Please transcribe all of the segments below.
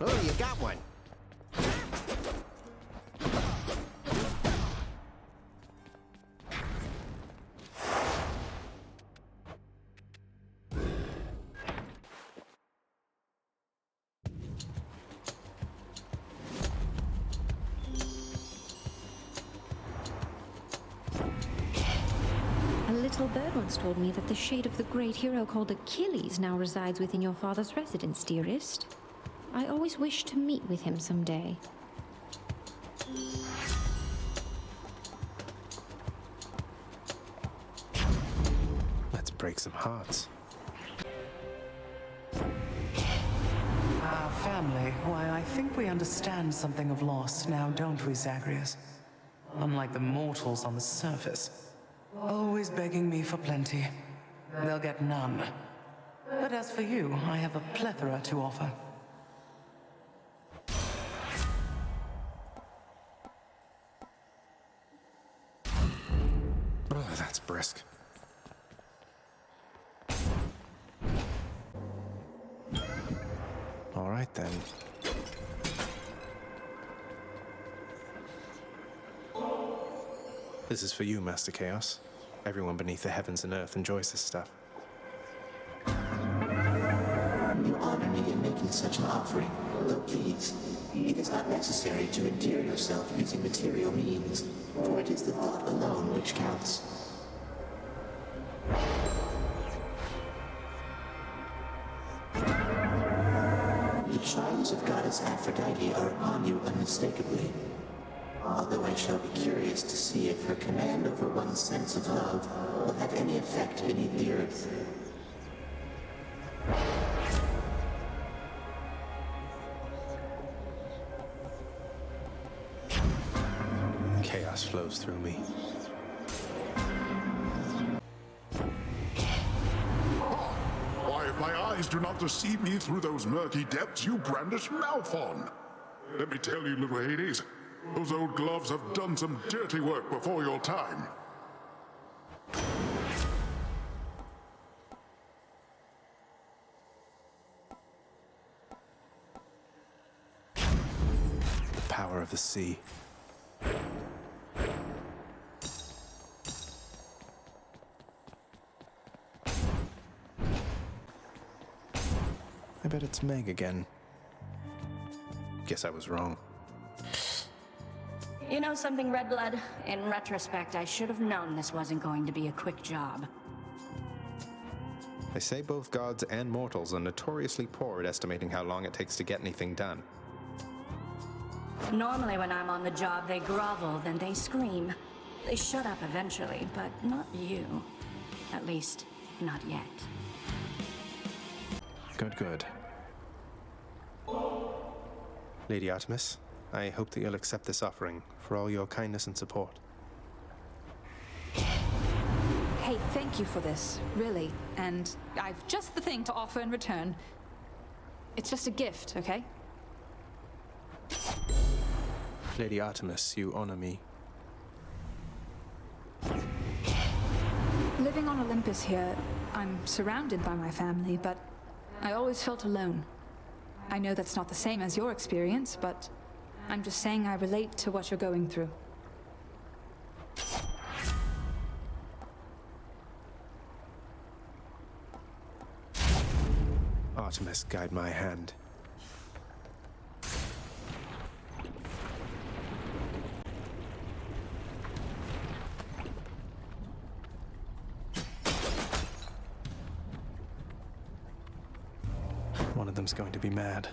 Oh, you got one. A little bird once told me that the shade of the great hero called Achilles now resides within your father's residence, dearest. I always wish to meet with him someday. Let's break some hearts. Family, why, I think we understand something of loss now, don't we, Zagreus? Unlike the mortals on the surface. Always begging me for plenty. They'll get none. But as for you, I have a plethora to offer. Oh, that's brisk. All right, then. This is for you, Master Chaos. Everyone beneath the heavens and earth enjoys this stuff. You honor me in making such an offering, though please, it is not necessary to endear yourself using material means, for it is the thought alone which counts. The charms of goddess Aphrodite are upon you unmistakably. Although I shall be curious to see if her command over one's sense of love will have any effect beneath the earth. Chaos flows through me. Why, if my eyes do not deceive me through those murky depths, you brandish Malphon. Let me tell you, little Hades, those old gloves have done some dirty work before your time. The power of the sea. I bet it's Meg again. Guess I was wrong. You know something, Redblood? In retrospect, I should have known this wasn't going to be a quick job. They say both gods and mortals are notoriously poor at estimating how long it takes to get anything done. Normally when I'm on the job, they grovel, then they scream. They shut up eventually, but not you. At least, not yet. Good, good. Lady Artemis, I hope that you'll accept this offering for all your kindness and support. Hey, thank you for this, really. And I've just the thing to offer in return. It's just a gift, okay? Lady Artemis, you honor me. Living on Olympus here, I'm surrounded by my family, but I always felt alone. I know that's not the same as your experience, but I'm just saying I relate to what you're going through. Artemis, guide my hand. One of them's going to be mad.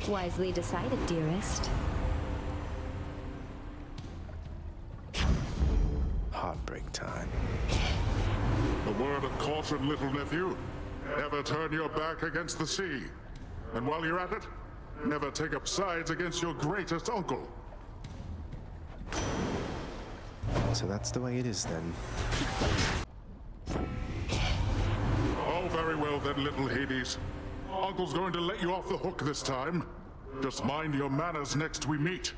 Wisely decided, dearest. Heartbreak time. A word of caution, little nephew. Never turn your back against the sea. And while you're at it, never take up sides against your greatest uncle. So that's the way it is then. Oh, very well then, little Hades. Uncle's going to let you off the hook this time. Just mind your manners next we meet.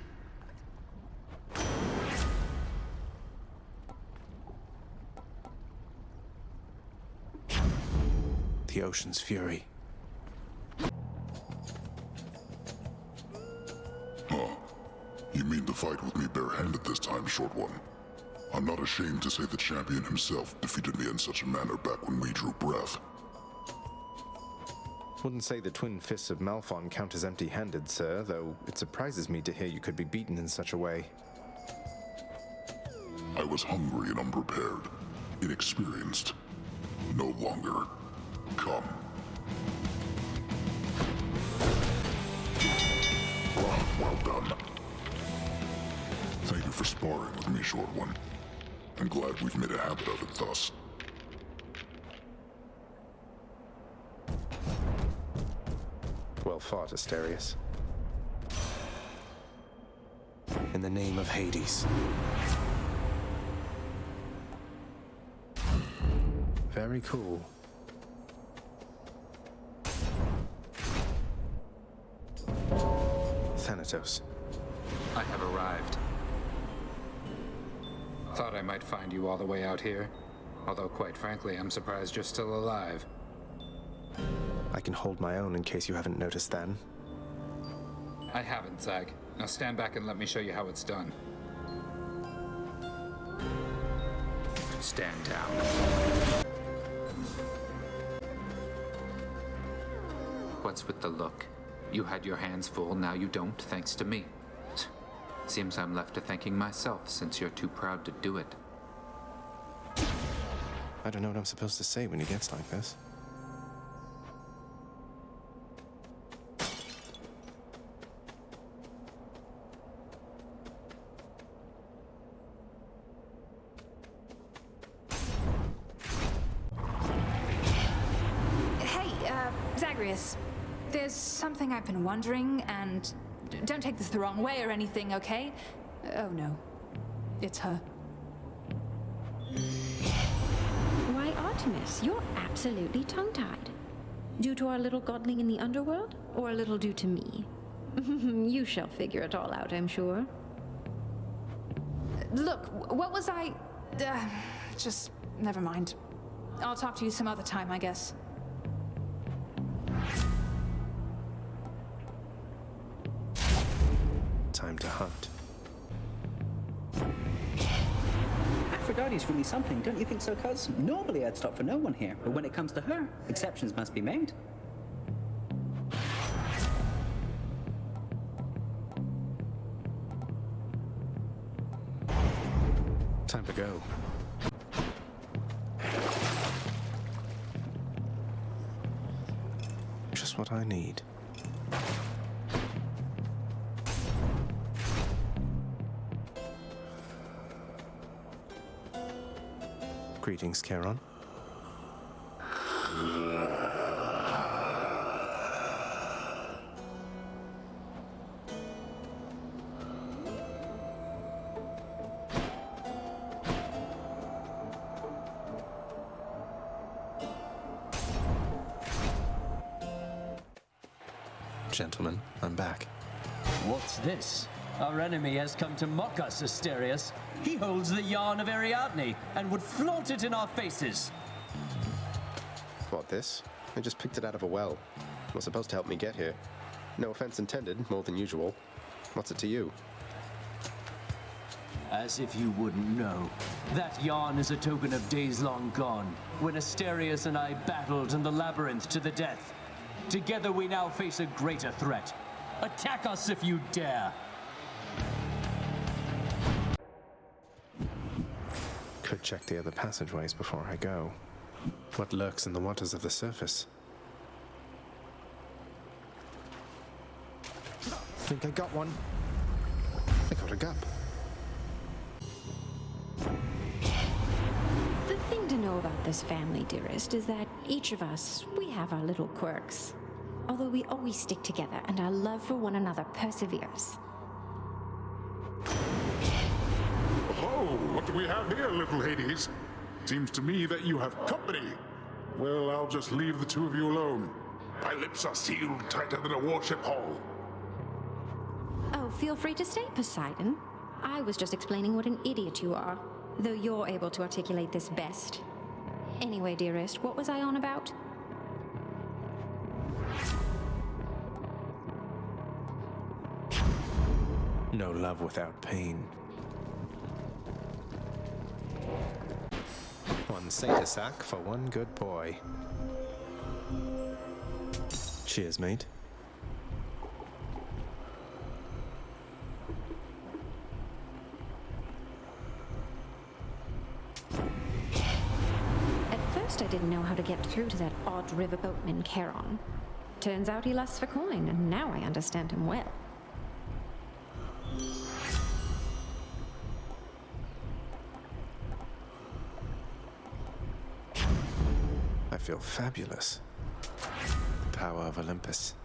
the ocean's fury. Huh. You mean to fight with me barehanded this time, short one? I'm not ashamed to say the champion himself defeated me in such a manner back when we drew breath. Wouldn't say the twin fists of Malphon count as empty-handed, sir, though it surprises me to hear you could be beaten in such a way. I was hungry and unprepared, inexperienced. No longer. Come. Well done. Thank you for sparring with me, short one. I'm glad we've made a habit of it thus. Well fought, Asterius. In the name of Hades. Very cool. Thanatos. I have arrived. Thought I might find you all the way out here. Although, quite frankly, I'm surprised you're still alive. I can hold my own in case you haven't noticed then. I haven't, Zag. Now stand back and let me show you how it's done. Stand down. What's with the look? You had your hands full, now you don't, thanks to me. Seems I'm left to thanking myself, since you're too proud to do it. I don't know what I'm supposed to say when he gets like this. Zagreus, there's something I've been wondering, and don't take this the wrong way or anything, okay? Oh no, it's her. Why, Artemis, you're absolutely tongue-tied. Due to our little godling in the underworld, or a little due to me? You shall figure it all out, I'm sure. Look, what was I... just never mind. I'll talk to you some other time, I guess. Time to hunt. Aphrodite's really something, don't you think so, cuz? Normally I'd stop for no one here, but when it comes to her, exceptions must be made. Time to go. Just what I need. Greetings, Charon. Gentlemen, I'm back. What's this? Our enemy has come to mock us, Asterius. He holds the yarn of Ariadne and would flaunt it in our faces. What, this? I just picked it out of a well. It was supposed to help me get here. No offense intended, more than usual. What's it to you? As if you wouldn't know. That yarn is a token of days long gone, when Asterius and I battled in the labyrinth to the death. Together we now face a greater threat. Attack us if you dare! Could check the other passageways before I go. What lurks in the waters of the surface? Think I got one. I got a gup. The thing to know about this family, dearest, is that each of us, we have our little quirks. Although we always stick together and our love for one another perseveres. Oh, what do we have here, little Hades? Seems to me that you have company. Well, I'll just leave the two of you alone. My lips are sealed tighter than a warship hull. Oh, feel free to stay, Poseidon. I was just explaining what an idiot you are, though you're able to articulate this best. Anyway, dearest, what was I on about? No love without pain. One satyr sack for one good boy. Cheers, mate. At first I didn't know how to get through to that odd riverboatman Charon. Turns out he lusts for coin, and now I understand him well. I feel fabulous. The power of Olympus.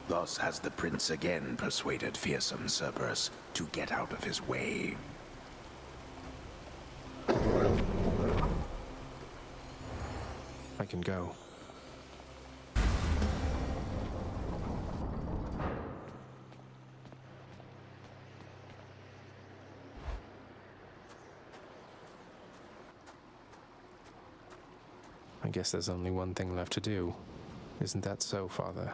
Thus has the prince again persuaded fearsome Cerberus to get out of his way. I can go. I guess there's only one thing left to do. Isn't that so, Father?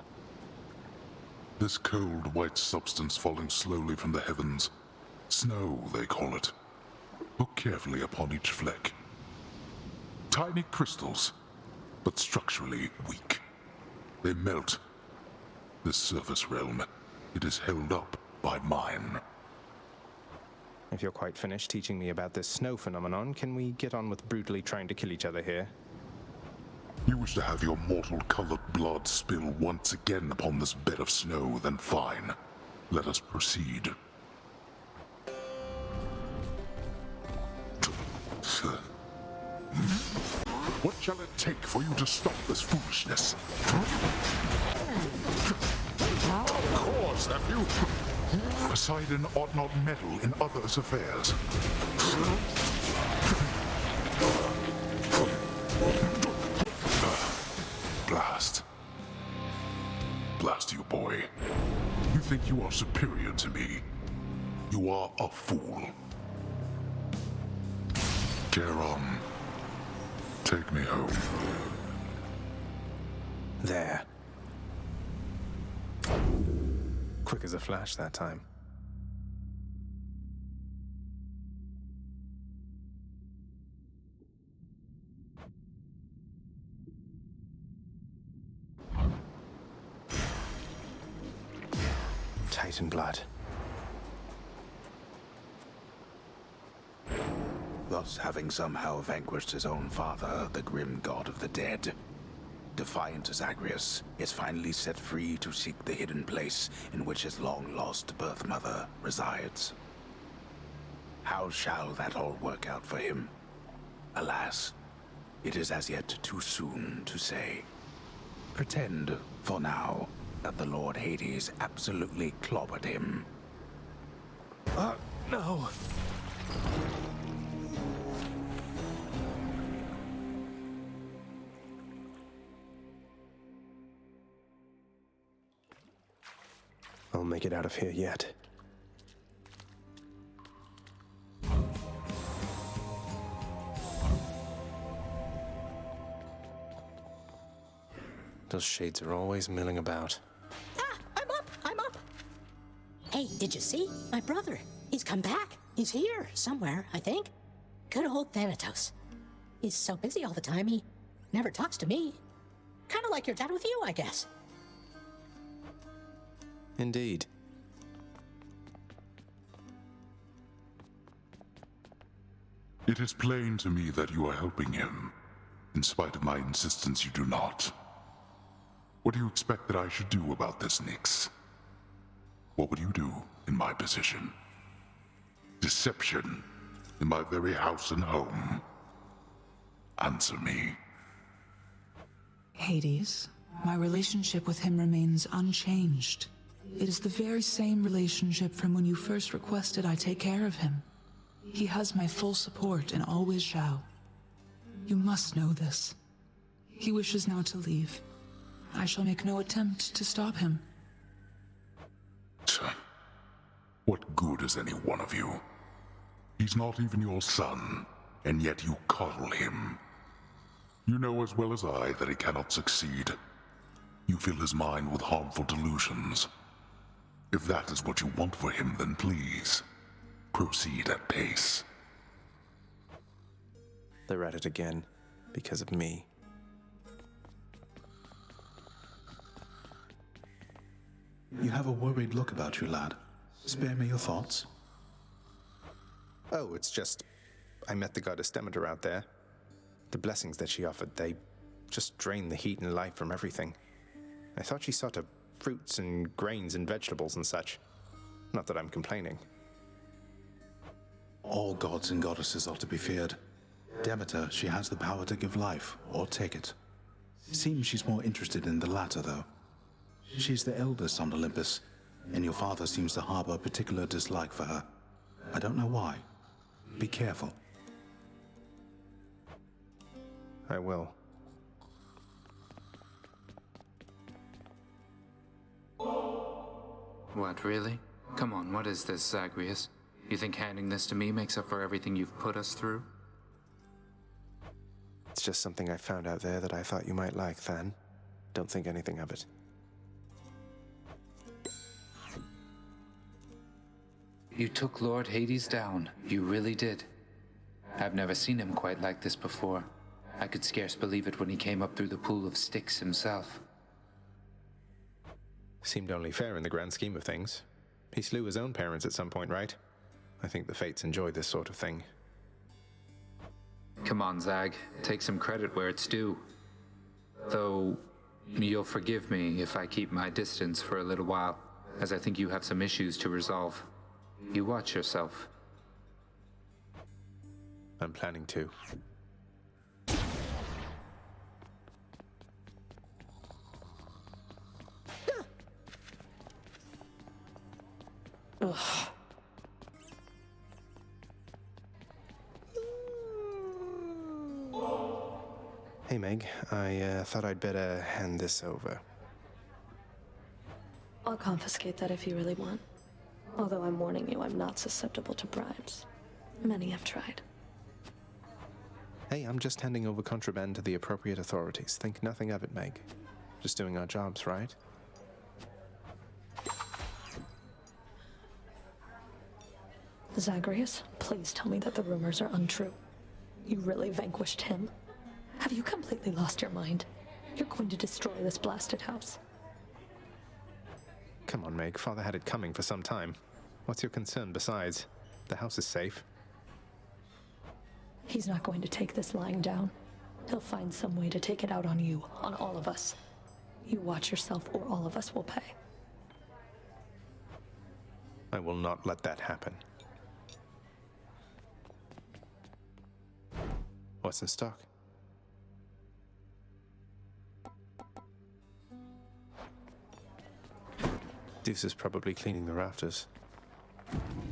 This cold, white substance falling slowly from the heavens. Snow, they call it. Look carefully upon each fleck. Tiny crystals, but structurally weak. They melt. This surface realm, it is held up by mine. If you're quite finished teaching me about this snow phenomenon, can we get on with brutally trying to kill each other here? You wish to have your mortal-colored blood spill once again upon this bed of snow, then fine. Let us proceed. What shall it take for you to stop this foolishness? Of course, nephew. Poseidon ought not meddle in others' affairs. Blast. Blast you, boy. You think you are superior to me? You are a fool. Charon, take me home. There. Quick as a flash that time. Titan blood. Thus, having somehow vanquished his own father, the grim god of the dead, defiant Zagreus is finally set free to seek the hidden place in which his long-lost birth mother resides. How shall that all work out for him? Alas, it is as yet too soon to say. Pretend, for now, that the Lord Hades absolutely clobbered him. No! I'll make it out of here yet. Those shades are always milling about. Ah, I'm up! Hey, did you see? My brother. He's come back. He's here, somewhere, I think. Good old Thanatos. He's so busy all the time, he never talks to me. Kinda like your dad with you, I guess. Indeed. It is plain to me that you are helping him. In spite of my insistence, you do not. What do you expect that I should do about this, Nyx? What would you do in my position? Deception in my very house and home. Answer me. Hades, my relationship with him remains unchanged. It is the very same relationship from when you first requested I take care of him. He has my full support and always shall. You must know this. He wishes now to leave. I shall make no attempt to stop him. What good is any one of you? He's not even your son, and yet you coddle him. You know as well as I that he cannot succeed. You fill his mind with harmful delusions. If that is what you want for him, then please, proceed at pace. They're at it again, because of me. You have a worried look about you, lad. Spare me your thoughts. Oh, it's just... I met the goddess Demeter out there. The blessings that she offered, they just drain the heat and life from everything. I thought she saw to fruits and grains and vegetables and such. Not that I'm complaining. All gods and goddesses are to be feared. Demeter, she has the power to give life, or take it. Seems she's more interested in the latter, though. She's the eldest on Olympus, and your father seems to harbor a particular dislike for her. I don't know why. Be careful. I will. What, really? Come on, what is this, Zagreus? You think handing this to me makes up for everything you've put us through? It's just something I found out there that I thought you might like, Than. Don't think anything of it. You took Lord Hades down. You really did. I've never seen him quite like this before. I could scarce believe it when he came up through the pool of Styx himself. Seemed only fair in the grand scheme of things. He slew his own parents at some point, right? I think the fates enjoy this sort of thing. Come on, Zag. Take some credit where it's due. Though, you'll forgive me if I keep my distance for a little while, as I think you have some issues to resolve. You watch yourself. I'm planning to. Ugh. Hey, Meg. I thought I'd better hand this over. I'll confiscate that if you really want. Although I'm warning you, I'm not susceptible to bribes. Many have tried. Hey, I'm just handing over contraband to the appropriate authorities. Think nothing of it, Meg. Just doing our jobs, right? Zagreus, please tell me that the rumors are untrue. You really vanquished him? Have you completely lost your mind? You're going to destroy this blasted house. Come on, Meg. Father had it coming for some time. What's your concern besides? The house is safe. He's not going to take this lying down. He'll find some way to take it out on you, on all of us. You watch yourself or all of us will pay. I will not let that happen. What's in stock? Deuce is probably cleaning the rafters.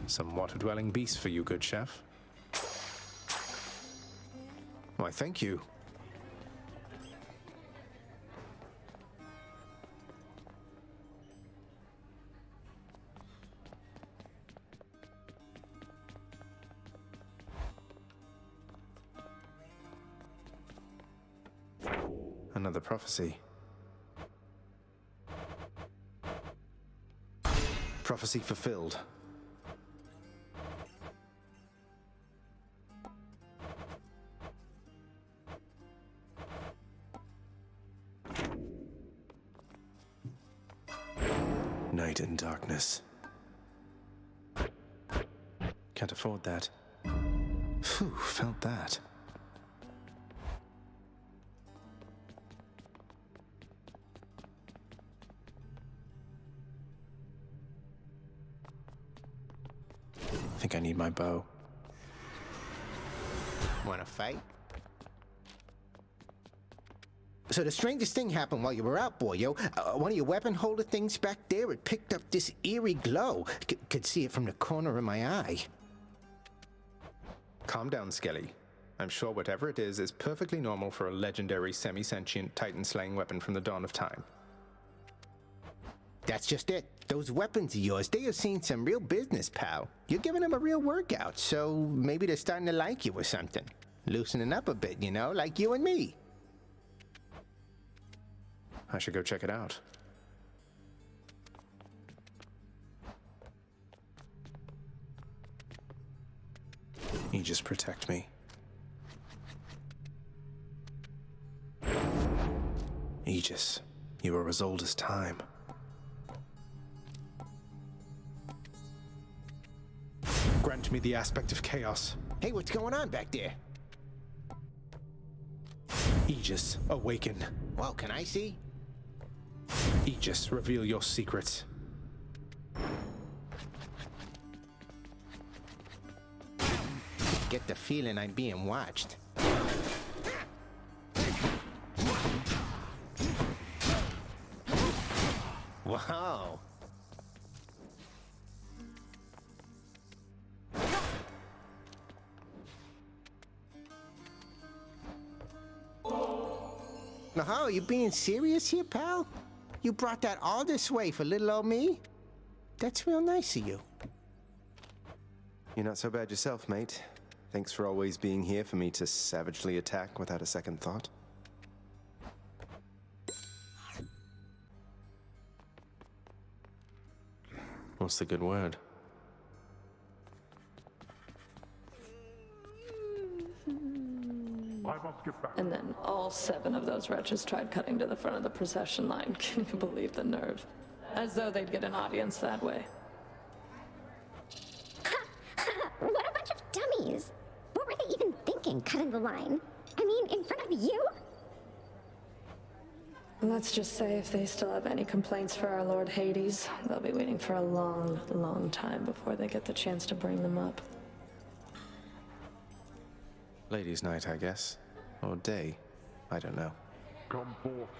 Some water-dwelling beast for you, good chef. Why, thank you. Another prophecy. Prophecy fulfilled. Night and darkness. Can't afford that. Phew, felt that. I think I need my bow. Wanna fight? So the strangest thing happened while you were out, boyo. One of your weapon holder things back there, it picked up this eerie glow. Could see it from the corner of my eye. Calm down, Skelly. I'm sure whatever it is perfectly normal for a legendary semi-sentient Titan-slaying weapon from the dawn of time. That's just it. Those weapons of yours, they have seen some real business, pal. You're giving them a real workout, so maybe they're starting to like you or something. Loosening up a bit, you know, like you and me. I should go check it out. Aegis, protect me. Aegis, you are as old as time. Grant me the aspect of chaos. Hey, what's going on back there? Aegis, awaken. Well, can I see? Aegis, reveal your secrets. Get the feeling I'm being watched. Wow. Now, you being serious here, pal? You brought that all this way for little old me? That's real nice of you. You're not so bad yourself, mate. Thanks for always being here for me to savagely attack without a second thought. What's the good word? And then all 7 of those wretches tried cutting to the front of the procession line. Can you believe the nerve? As though they'd get an audience that way. What a bunch of dummies! What were they even thinking, cutting the line? I mean, in front of you? Let's just say if they still have any complaints for our Lord Hades, they'll be waiting for a long, long time before they get the chance to bring them up. Ladies' night, I guess. Or day. I don't know. Come forth.